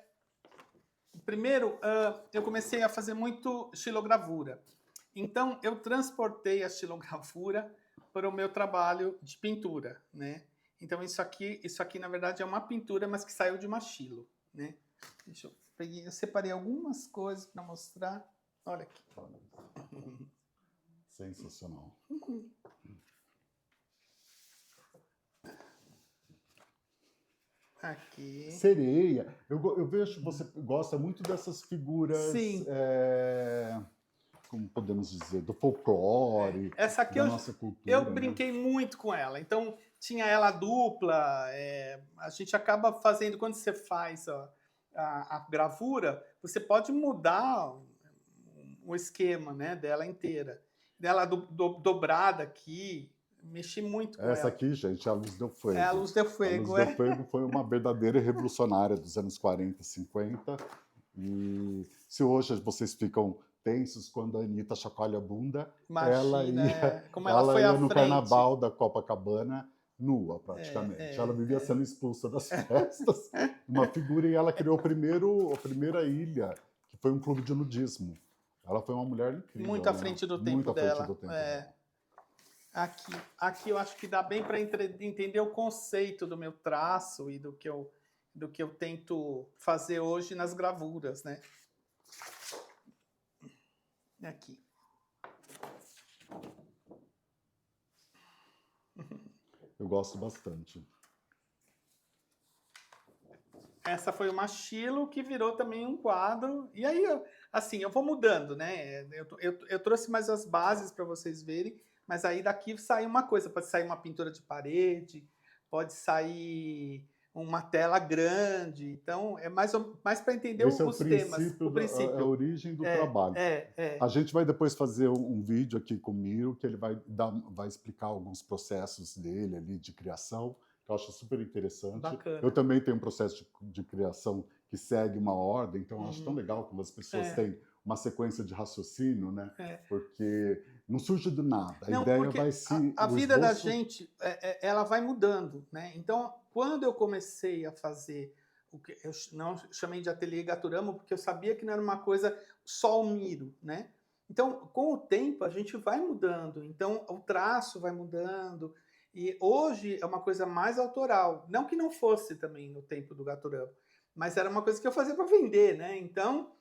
Primeiro, eu comecei a fazer muito xilogravura. Então, eu transportei a xilogravura para o meu trabalho de pintura, né? Então, isso aqui, na verdade, é uma pintura, mas que saiu de uma xilo, né? Eu separei algumas coisas para mostrar. Olha aqui. Sensacional. Aqui. Sereia. Eu vejo que você gosta muito dessas figuras... Sim. Como podemos dizer, do folclore, essa aqui da nossa cultura. Eu brinquei muito com ela. Então, tinha ela dupla. A gente acaba fazendo, quando você faz a gravura, você pode mudar o esquema, né, dela inteira. Dela dobrada aqui, mexi muito com Essa ela. aqui, gente, é a Luz Del Fuego. É a Luz Del A Fuego, Luz Del Fuego foi uma verdadeira revolucionária dos anos 40, 50. E se hoje vocês ficam tensos quando a Anitta chacoalha a bunda, ela Imagina, como ela foi ia à no frente. carnaval da Copacabana nua, praticamente. É, Ela vivia sendo expulsa das festas, uma figura, e ela criou a primeira ilha, que foi um clube de nudismo. Ela foi uma mulher incrível. Muito à né? frente do Muito tempo à frente dela. do tempo É. dela. Aqui eu acho que dá bem para entender o conceito do meu traço e do que eu tento fazer hoje nas gravuras, né? Aqui. Eu gosto bastante. Essa foi uma Chilo que virou também um quadro. E aí, assim, eu vou mudando, né? Eu trouxe mais as bases para vocês verem, mas aí daqui sai uma coisa. Pode sair uma pintura de parede, pode sair uma tela grande. Então, é mais para entender Esse é o os temas. princípio, O princípio. a origem do trabalho. A gente vai depois fazer um vídeo aqui com o Miro, que ele vai explicar alguns processos dele ali de criação, que eu acho super interessante. Bacana. Eu também tenho um processo de criação que segue uma ordem, então eu acho tão legal quando as pessoas têm uma sequência de raciocínio, né? Porque não surge do nada. A ideia vai se... A vida da gente, ela vai mudando, né? Então, quando eu comecei a fazer o que eu não chamei de ateliê Gaturama, porque eu sabia que não era uma coisa só o Miro, né? Então, com o tempo, a gente vai mudando. Então, o traço vai mudando. E hoje é uma coisa mais autoral. Não que não fosse também no tempo do Gaturama, mas era uma coisa que eu fazia para vender, né? Então,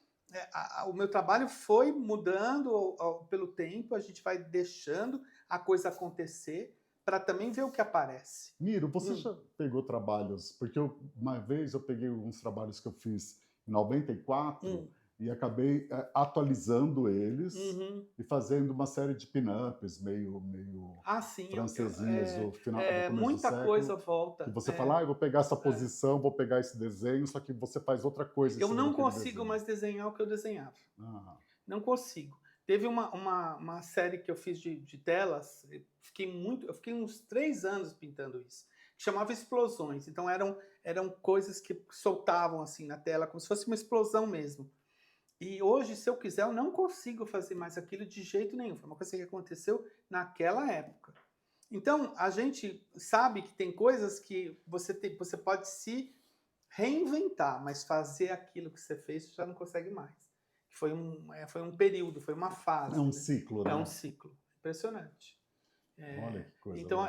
o meu trabalho foi mudando pelo tempo, a gente vai deixando a coisa acontecer para também ver o que aparece. Miro, você já pegou trabalhos? Porque uma vez eu peguei alguns trabalhos que eu fiz em 94 e acabei atualizando eles e fazendo uma série de pin-ups meio francesinhas do final do começo muita do século, coisa volta. que você fala, eu vou pegar essa posição, vou pegar esse desenho, só que você faz outra coisa. Eu não consigo mais desenhar o que eu desenhava. Não consigo. Teve uma série que eu fiz de telas, eu fiquei uns 3 anos pintando isso, que chamava Explosões. Então eram coisas que soltavam assim na tela, como se fosse uma explosão mesmo. E hoje, se eu quiser, eu não consigo fazer mais aquilo de jeito nenhum. Foi uma coisa que aconteceu naquela época. Então, a gente sabe que tem coisas que você pode se reinventar, mas fazer aquilo que você fez, você já não consegue mais. Foi um período, foi uma fase. É um ciclo, né? É um ciclo. Impressionante. Olha que coisa. Então,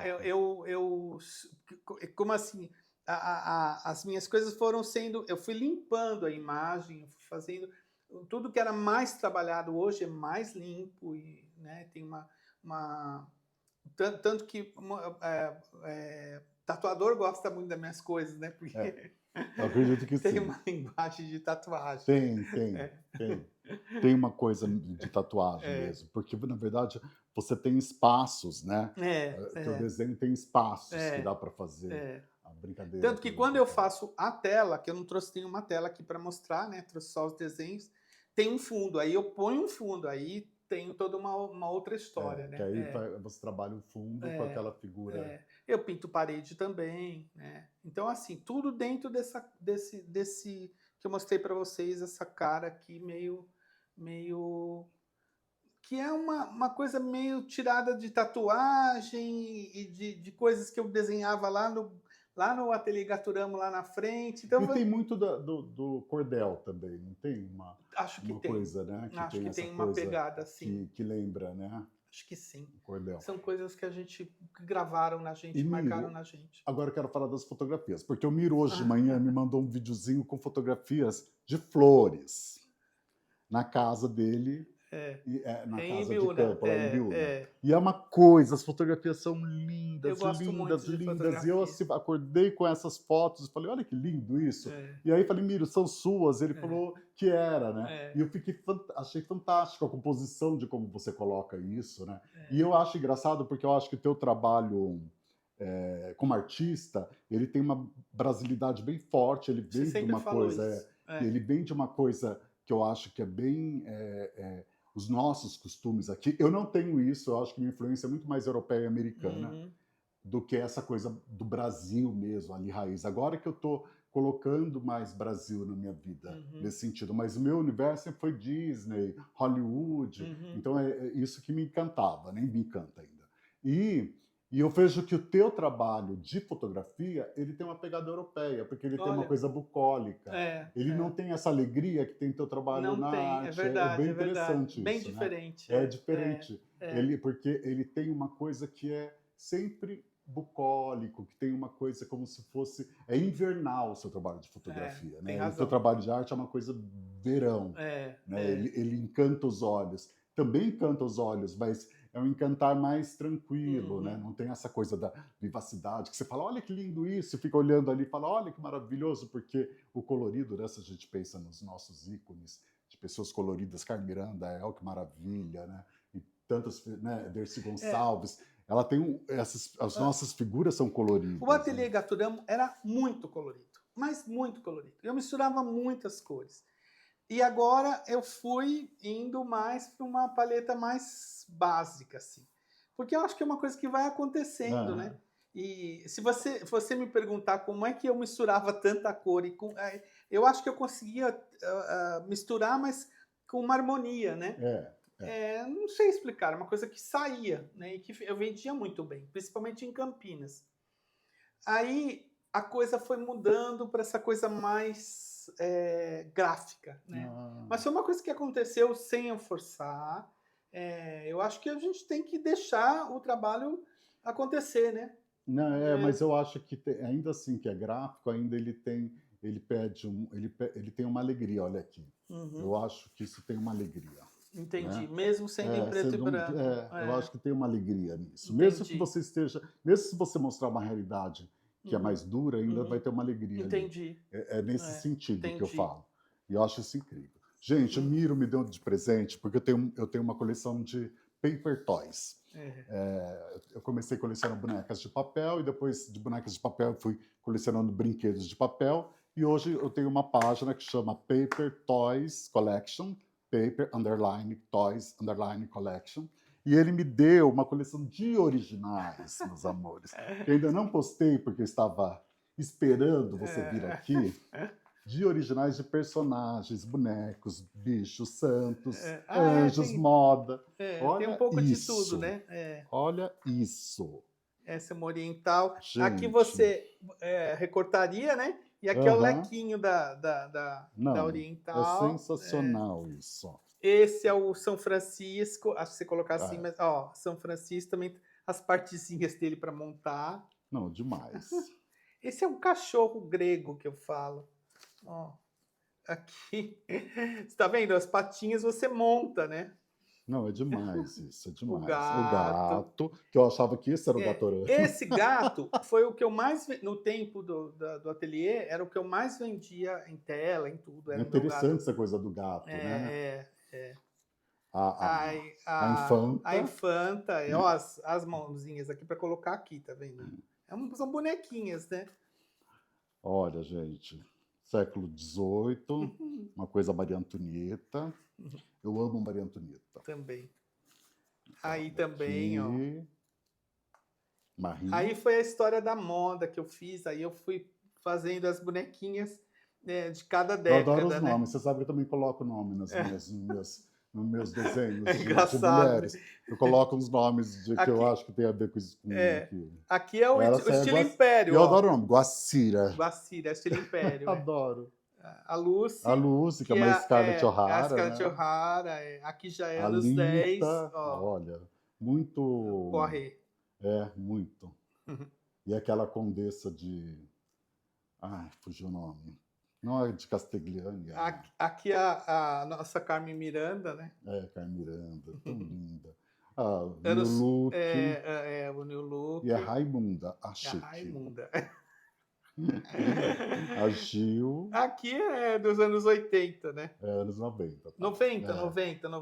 como assim, as minhas coisas foram sendo... Eu fui limpando a imagem, eu fui fazendo... Tudo que era mais trabalhado hoje é mais limpo, e, né, tem tanto que tatuador gosta muito das minhas coisas, né? Porque eu acredito que tem sim. uma linguagem de tatuagem. Tem uma coisa de tatuagem mesmo, porque na verdade você tem espaços, né? Teu desenho tem espaços que dá para fazer. A brincadeira. Tanto que quando eu faço a tela, que eu não trouxe uma tela aqui para mostrar, né? Trouxe só os desenhos, tem um fundo, aí eu ponho um fundo, aí tenho toda uma outra história, né? Que aí você trabalha o fundo com aquela figura. Eu pinto parede também, né? Então, assim, tudo dentro desse que eu mostrei para vocês, essa cara aqui meio que é uma coisa meio tirada de tatuagem e de coisas que eu desenhava lá no Ateliê Gaturama, lá na frente. Então, e tem muito do cordel também, não tem acho que tem coisa, né? Acho que tem uma pegada assim. Que lembra, né? Acho que sim. O cordel. São coisas que gravaram na gente, marcaram na gente. Agora eu quero falar das fotografias, porque o Miro hoje de manhã me mandou um videozinho com fotografias de flores na casa dele. Na casa de campo, lá em Biúna. E é uma coisa, as fotografias são lindas, eu gosto muito de lindas. E eu acordei com essas fotos e falei, olha que lindo isso. E aí falei, Miro, são suas. Ele falou que era, né? E eu achei fantástico a composição de como você coloca isso, né? E eu acho engraçado porque eu acho que o teu trabalho como artista, ele tem uma brasilidade bem forte, ele veio de uma coisa... Ele vem de uma coisa que eu acho que é bem os nossos costumes aqui. Eu não tenho isso, eu acho que minha influência é muito mais europeia e americana Uhum. do que essa coisa do Brasil mesmo, ali raiz. Agora que eu estou colocando mais Brasil na minha vida, Uhum. nesse sentido. Mas o meu universo sempre foi Disney, Hollywood, Uhum. então é isso que me encantava, nem me encanta ainda. E eu vejo que o teu trabalho de fotografia, ele tem uma pegada europeia, porque ele tem uma Olha, coisa bucólica. Ele não é. tem essa alegria que tem teu trabalho Não na tem, é arte. É verdade, bem é verdade. interessante Bem isso, né? diferente. É diferente. É. Porque ele tem uma coisa que é sempre bucólico, que tem uma coisa como se fosse... É invernal o seu trabalho de fotografia, tem né? E o teu razão. trabalho de arte é uma coisa verão, né? Ele encanta os olhos. Também encanta os olhos, mas é um encantar mais tranquilo, né? Não tem essa coisa da vivacidade, que você fala, olha que lindo isso, e fica olhando ali e fala, olha que maravilhoso, porque o colorido, né? Se a gente pensa nos nossos ícones de pessoas coloridas, Carmen Miranda, El, que maravilha, né? E tantas, né? Dercy Gonçalves, ela tem as nossas figuras são coloridas. O Ateliê né? Gaturamo era muito colorido, mas muito colorido. Eu misturava muitas cores. E agora eu fui indo mais para uma paleta mais básica, assim. Porque eu acho que é uma coisa que vai acontecendo, né? E se você me perguntar como é que eu misturava tanta cor, eu acho que eu conseguia misturar, mas com uma harmonia, né? Não sei explicar, é uma coisa que saía, né? E que eu vendia muito bem, principalmente em Campinas. Aí a coisa foi mudando para essa coisa mais gráfica, né? Mas foi uma coisa que aconteceu sem eu forçar. Eu acho que a gente tem que deixar o trabalho acontecer, né? Não, mas eu acho que ainda assim que é gráfico, ainda ele tem ele tem uma alegria, olha aqui. Eu acho que isso tem uma alegria. Entendi. Né? Mesmo sendo em preto e branco. Eu acho que tem uma alegria nisso. Entendi. Mesmo que você mesmo se você mostrar uma realidade que é mais dura, ainda vai ter uma alegria. Entendi. Ali. É nesse sentido entendi. que eu falo. E eu acho isso incrível. Gente, o Miro me deu de presente, porque eu tenho uma coleção de paper toys. Eu comecei colecionando bonecas de papel, e depois de bonecas de papel fui colecionando brinquedos de papel, e hoje eu tenho uma página que chama Paper Toys Collection, Paper Underline Toys Underline Collection, e ele me deu uma coleção de originais, meus amores, que ainda não postei porque eu estava esperando você vir aqui, de originais de personagens, bonecos, bichos, santos, anjos, moda. Olha tem um pouco isso. de tudo, né? Olha isso. Essa é uma oriental. Gente. Aqui você recortaria, né? E aqui é o lequinho da oriental. É sensacional isso. Esse é o São Francisco. Acho que você colocar assim, mas ó, São Francisco também, as partezinhas dele para montar. Não, demais. Esse é um cachorro grego que eu falo. Ó, aqui. Você tá vendo? As patinhas você monta, né? Não, é demais isso, é demais. O gato, que eu achava que esse era o gatorama. Esse gato foi o que eu mais, no tempo do ateliê, era o que eu mais vendia em tela, em tudo. Era é interessante essa coisa do gato, né? A infanta. A infanta, ó, as mãozinhas aqui para colocar aqui, tá vendo? São bonequinhas, né? Olha, gente, século XVIII, uma coisa Maria Antonieta. Eu amo Maria Antonieta. Também. Aí também, ó. Marie. Aí foi a história da moda que eu fiz. Aí eu fui fazendo as bonequinhas de cada década. Eu adoro os né? nomes. Você sabe que eu também coloco nome nos meus desenhos de mulheres. Eu coloco uns nomes que eu acho que tem a ver com isso. Aqui é o estilo Império. Eu adoro o nome. Guacira. Guacira, estilo Império. Adoro. A Lucy. A Lucy, que é uma Scarlett O'Hara. A Scarlett O'Hara. Aqui já é a anos Lita, 10. Olha, muito... Corre. Muito. E aquela condessa de... Ai, fugiu o nome. Não é de Castiglione. Aqui a nossa Carmen Miranda, né? Carmen Miranda, tão linda. O New Look. O New Look. E a Raimunda, a chique. A Raimunda. A Gil. Aqui é dos anos 80, né? Anos 90. Tá? 90.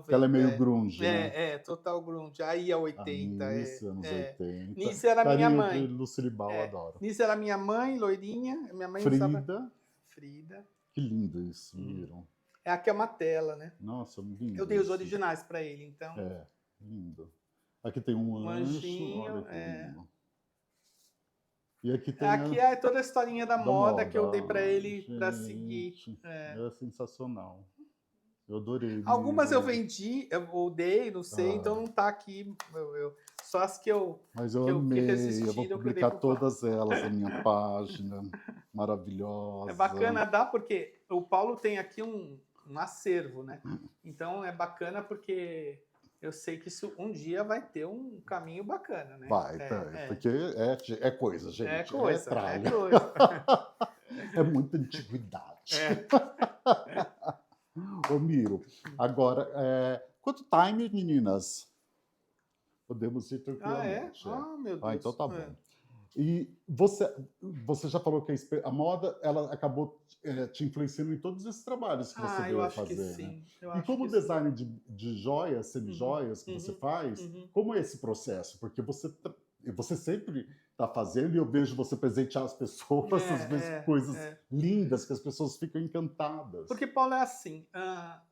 Ela é meio grunge, né? Total grunge. Aí é 80. Nice, anos 80. Nice era minha mãe. De Lucille Ball, adoro. Nice era minha mãe, loirinha. Minha mãe Frida. usava... Frida. Que lindo isso, Hum. Miro. Aqui é uma tela, né? Nossa, lindo Eu dei os isso. originais para ele, então. É, lindo. Aqui tem um Um anjo, anjinho, olha que lindo. E aqui tem Aqui é toda a historinha da da moda que eu dei moda. para ele para seguir. Gente, É. é sensacional. Eu adorei, Algumas eu Miro. vendi, eu dei, não sei, Ah. então não tá aqui. Só as que eu Mas eu que amei, eu vou resistiram, que eu dei publicar pro Paulo. todas elas na minha página. É Maravilhosa. bacana dar porque o Paulo tem aqui um acervo, né? Então é bacana porque eu sei que isso um dia vai ter um caminho bacana, né? Vai, porque é coisa, gente. É coisa, tralha. é coisa. É muita antiguidade. É. Ô, Miro, agora, quanto time, meninas? Podemos ir Ah, é? tranquilamente. Ah, meu Deus. Então tá É. bom. E você já falou que a moda ela acabou te influenciando em todos esses trabalhos que você Ah, veio eu a acho que fazer, né? sim. Eu E acho como que design de joias, semi-joias que você Uhum. faz, Uhum. como é esse processo? Porque você sempre está fazendo e eu vejo você presentear as pessoas, às vezes coisas lindas que as pessoas ficam encantadas. Porque, Paulo, é assim,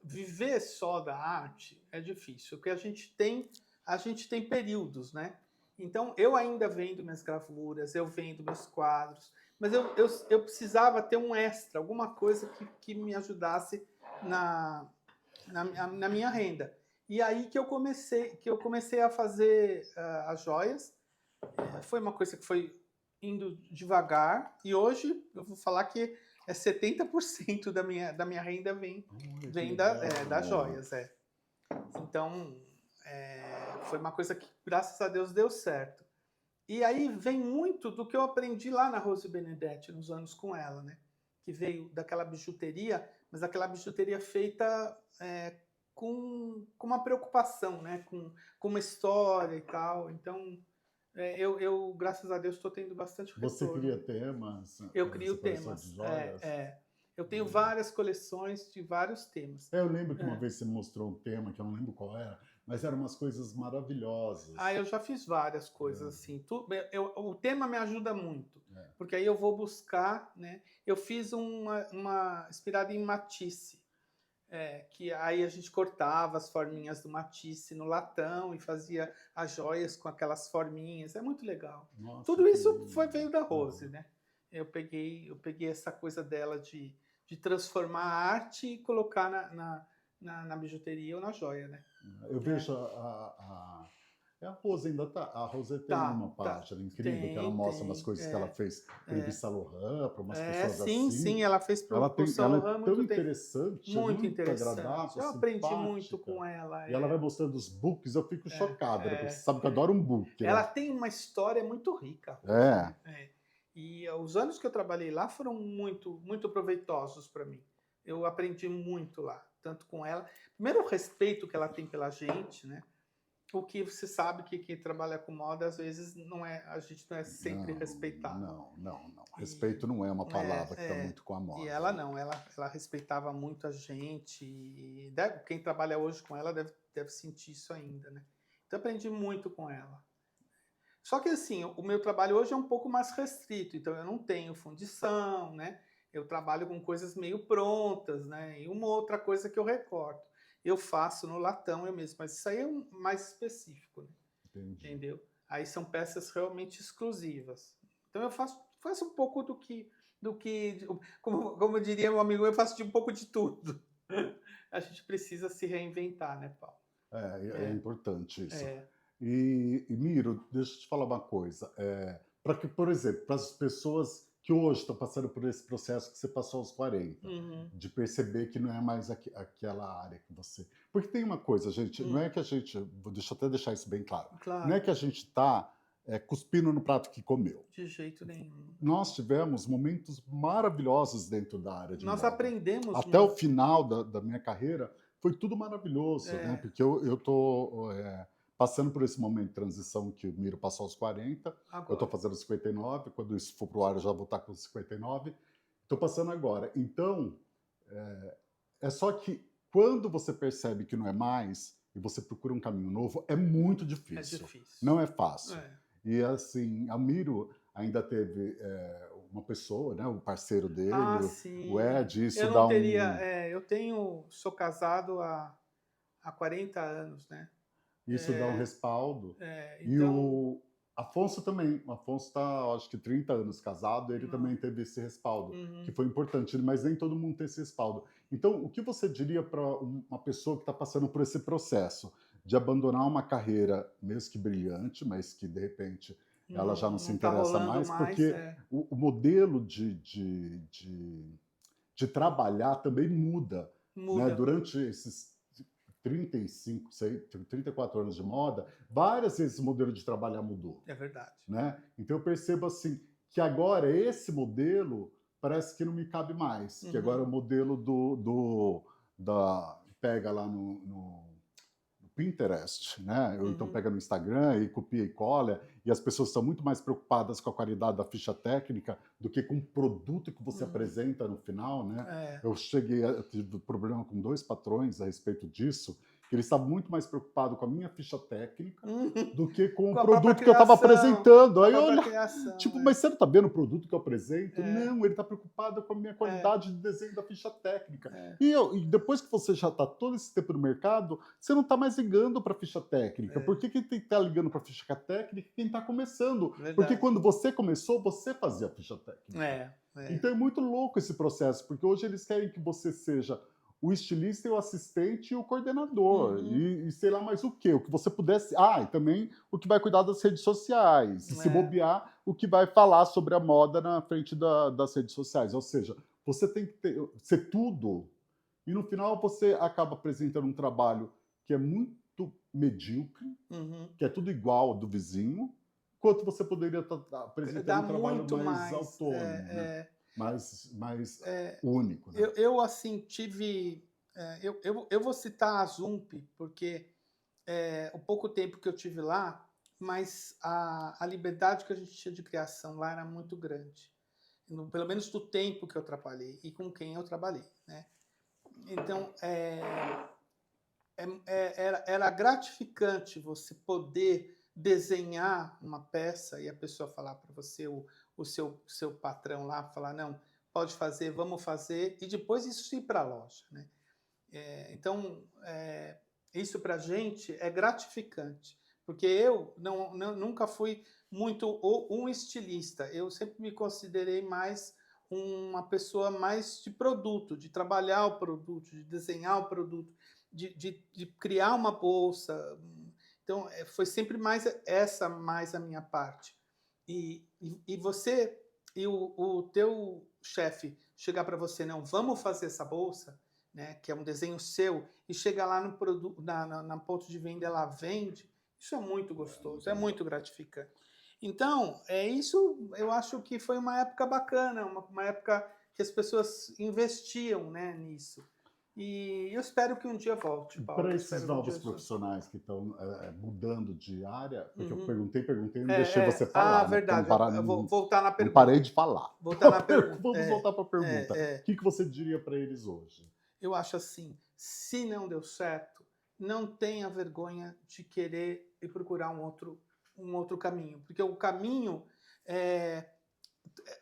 viver só da arte é difícil, porque a gente tem períodos, né? Então, eu ainda vendo minhas gravuras, eu vendo meus quadros, mas eu precisava ter um extra, alguma coisa que me ajudasse na minha renda. E aí que eu comecei a fazer as joias. Foi uma coisa que foi indo devagar, e hoje eu vou falar que 70% da minha renda vem das joias. Então, foi uma coisa que, graças a Deus, deu certo. E aí vem muito do que eu aprendi lá na Rose Benedetti, nos anos com ela, né? Que veio daquela bijuteria, mas aquela bijuteria feita com uma preocupação, né? Com uma história e tal. Então, eu graças a Deus, estou tendo bastante retorno. Você cria temas? Eu crio temas. Eu tenho várias coleções de vários temas. Eu lembro que uma vez você mostrou um tema, que eu não lembro qual era, mas eram umas coisas maravilhosas. Eu já fiz várias coisas assim. O tema me ajuda muito, porque aí eu vou buscar, né? Eu fiz uma inspirada em Matisse, que aí a gente cortava as forminhas do Matisse no latão e fazia as joias com aquelas forminhas. É muito legal. Nossa, Tudo isso veio da Rose, né? Eu peguei essa coisa dela de transformar a arte e colocar na bijuteria ou na joia, né? Eu vejo a Rose ainda tá. A Rose tem uma página incrível que ela mostra umas coisas que ela fez para Yves Saint Laurent, para umas pessoas assim. Sim, ela fez para o Saint Laurent ela é tão interessante, muito interessante. agradável, eu aprendi muito com ela. E ela vai mostrando os books, eu fico chocada, porque você sabe que eu adoro um book. Ela tem uma história muito rica. E os anos que eu trabalhei lá foram muito, muito proveitosos para mim. Eu aprendi muito lá, tanto com ela. Primeiro, o respeito que ela tem pela gente, né? O que você sabe que quem trabalha com moda, às vezes, a gente não é sempre respeitado. Não. Respeito não é uma palavra que está muito com a moda. E ela não, ela respeitava muito a gente. E quem trabalha hoje com ela deve sentir isso ainda, né? Então, aprendi muito com ela. Só que, assim, o meu trabalho hoje é um pouco mais restrito, então eu não tenho fundição, né? Eu trabalho com coisas meio prontas, né? E uma outra coisa que eu recorto. Eu faço no latão eu mesmo, mas isso aí é mais específico, né? Entendi. Entendeu? Aí são peças realmente exclusivas. Então eu faço um pouco do que como diria meu amigo, eu faço de um pouco de tudo. A gente precisa se reinventar, né, Paulo? É importante isso. E Miro, deixa eu te falar uma coisa. Para que, por exemplo, para as pessoas que hoje estão passando por esse processo que você passou aos 40, de perceber que não é mais aquela área que você... Porque tem uma coisa, gente, não é que a gente... Deixa eu até deixar isso bem claro. Não é que a gente está cuspindo no prato que comeu. De jeito nenhum. Nós tivemos momentos maravilhosos dentro da área de moda. Nós aprendemos até o final da minha carreira, foi tudo maravilhoso, né? Porque eu tô... passando por esse momento de transição que o Miro passou aos 40, agora. Eu estou fazendo 59, quando isso for para o ar eu já vou estar com 59, estou passando agora. Então, é só que quando você percebe que não é mais e você procura um caminho novo, é muito difícil. É difícil. Não é fácil. E assim, a Miro ainda teve uma pessoa, né? O parceiro dele, Ah, o sim. Ed, isso Eu dá não um... teria. Sou casado há 40 anos, né? Isso dá um respaldo. E Então. o Afonso também. O Afonso está, acho que 30 anos casado, ele Não. também teve esse respaldo, que Uhum. foi importante, mas nem todo mundo tem esse respaldo. Então, o que você diria para uma pessoa que está passando por esse processo de abandonar uma carreira, mesmo que brilhante, mas que de repente ela já não se Não tá interessa rolando mais, mais. porque o modelo de trabalhar também muda, né? Muda. Durante esses 35, 34 anos de moda, várias vezes o modelo de trabalhar mudou, É verdade. né? Então eu percebo assim que agora esse modelo parece que não me cabe mais, que agora é o modelo da pega lá no Pinterest, né? Ou então pega no Instagram e copia e cola, e as pessoas estão muito mais preocupadas com a qualidade da ficha técnica do que com o produto que você apresenta no final, né? Eu tive problema com 2 patrões a respeito disso, que eles estavam muito mais preocupados com a minha ficha técnica do que com o Com a própria produto que eu estava apresentando. com a Aí eu própria olhava, criação. tipo, mas você não está vendo o produto que eu apresento? É. Não, ele está preocupado com a minha qualidade de desenho da ficha técnica. É. E depois que você já está todo esse tempo no mercado, você não está mais ligando para a ficha técnica. Por que tem que estar ligando para a ficha técnica quem está começando? Verdade. Porque quando você começou, você fazia a ficha técnica. Então é muito louco esse processo, porque hoje eles querem que você seja o estilista, e o assistente e o coordenador. E sei lá mais o quê. O que você pudesse... e também o que vai cuidar das redes sociais. E se bobear, o que vai falar sobre a moda na frente das redes sociais. Ou seja, você tem que ser tudo. E no final você acaba apresentando um trabalho que é muito medíocre, que é tudo igual ao do vizinho, enquanto você poderia estar apresentando um trabalho mais autônomo, né? mais único. Né? Eu assim, tive... eu vou citar a Zump, porque o pouco tempo que eu tive lá, mas a liberdade que a gente tinha de criação lá era muito grande. Pelo menos do tempo que eu trabalhei e com quem eu trabalhei, né? Então, era gratificante você poder desenhar uma peça e a pessoa falar para você, o seu patrão lá, falar, não, pode fazer, vamos fazer, e depois isso ir para a loja, né? Então, isso para a gente é gratificante, porque eu nunca fui muito um estilista, eu sempre me considerei mais uma pessoa mais de produto, de trabalhar o produto, de desenhar o produto, de criar uma bolsa. Então, foi sempre mais a minha parte. E você, e o teu chefe chegar para você, não, vamos fazer essa bolsa, né, que é um desenho seu, e chega lá no produto, na ponto de venda, ela vende, isso é muito gostoso, é muito gratificante. Então, isso eu acho que foi uma época bacana, uma época que as pessoas investiam, né, nisso. E eu espero que um dia volte, Paulo. Para esses novos profissionais que estão mudando de área, porque eu perguntei e não deixei você falar. Verdade. Né? Eu vou voltar na pergunta. Não parei de falar. Voltar na pergunta. Vamos voltar para a pergunta. O que você diria para eles hoje? Eu acho assim, se não deu certo, não tenha vergonha de querer e procurar um outro caminho. Porque o caminho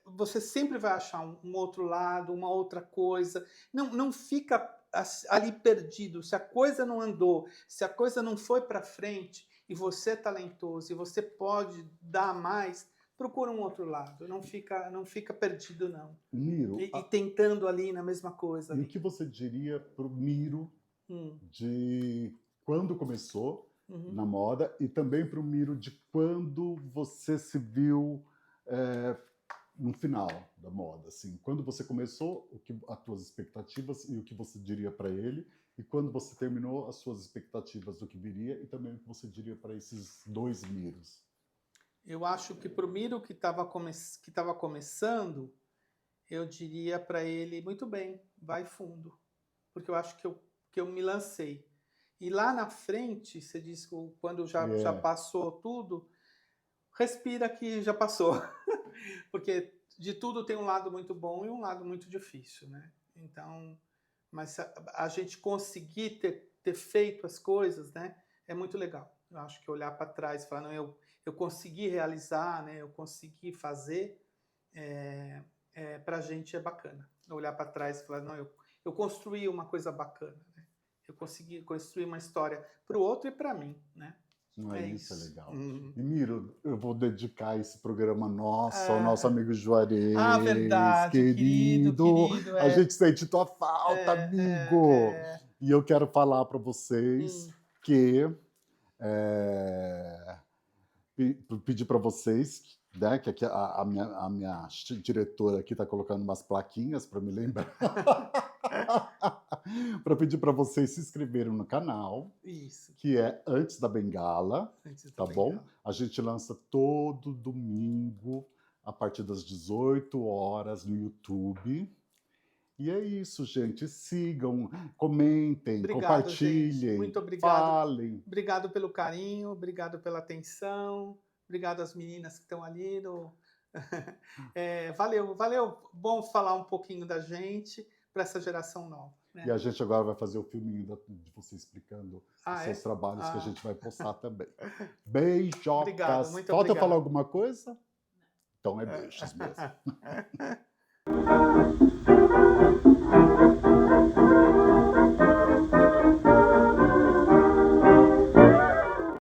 você sempre vai achar um outro lado, uma outra coisa. Não fica ali perdido. Se a coisa não andou, se a coisa não foi para frente e você é talentoso e você pode dar mais, procura um outro lado. Não fica perdido, não. Miro, e tentando ali na mesma coisa. E o que você diria para o Miro de quando começou na moda e também para o Miro de quando você se viu no final da moda, assim, quando você começou, as tuas expectativas e o que você diria para ele, e quando você terminou, as suas expectativas do que viria e também o que você diria para esses dois Miros? Eu acho que para o Miro que estava começando, eu diria para ele, muito bem, vai fundo, porque eu acho que eu me lancei. E lá na frente, você disse que quando já passou tudo, respira que já passou. Porque de tudo tem um lado muito bom e um lado muito difícil, né? Então, mas a gente conseguir ter feito as coisas, né? É muito legal. Eu acho que olhar para trás e falar, não, eu consegui realizar, né? Eu consegui fazer. para a gente é bacana. Olhar para trás e falar, não, eu construí uma coisa bacana, né? Eu consegui construir uma história para o outro e para mim, né? Isso é legal. Uhum. E Miro, eu vou dedicar esse programa nosso ao Ah. nosso amigo Juarez, Verdade, querido. querido. A gente sente tua falta, amigo. E eu quero falar para vocês que pedir para vocês, né, que aqui a minha diretora aqui está colocando umas plaquinhas para me lembrar, para pedir para vocês se inscreverem no canal, Isso. que é Antes da Bengala, Antes da tá Bengala. bom? A gente lança todo domingo a partir das 18 horas no YouTube. E é isso, gente. Sigam, comentem, Obrigado, compartilhem, gente. Muito obrigado. falem. Obrigado pelo carinho, obrigado pela atenção, obrigado às meninas que estão ali. Valeu, valeu. Bom falar um pouquinho da gente para essa geração nova. Né? E a gente agora vai fazer o filminho de você explicando os seus trabalhos, que a gente vai postar também. Beijocas. Obrigado, muito Falta obrigado. falar alguma coisa? Então é beijos mesmo.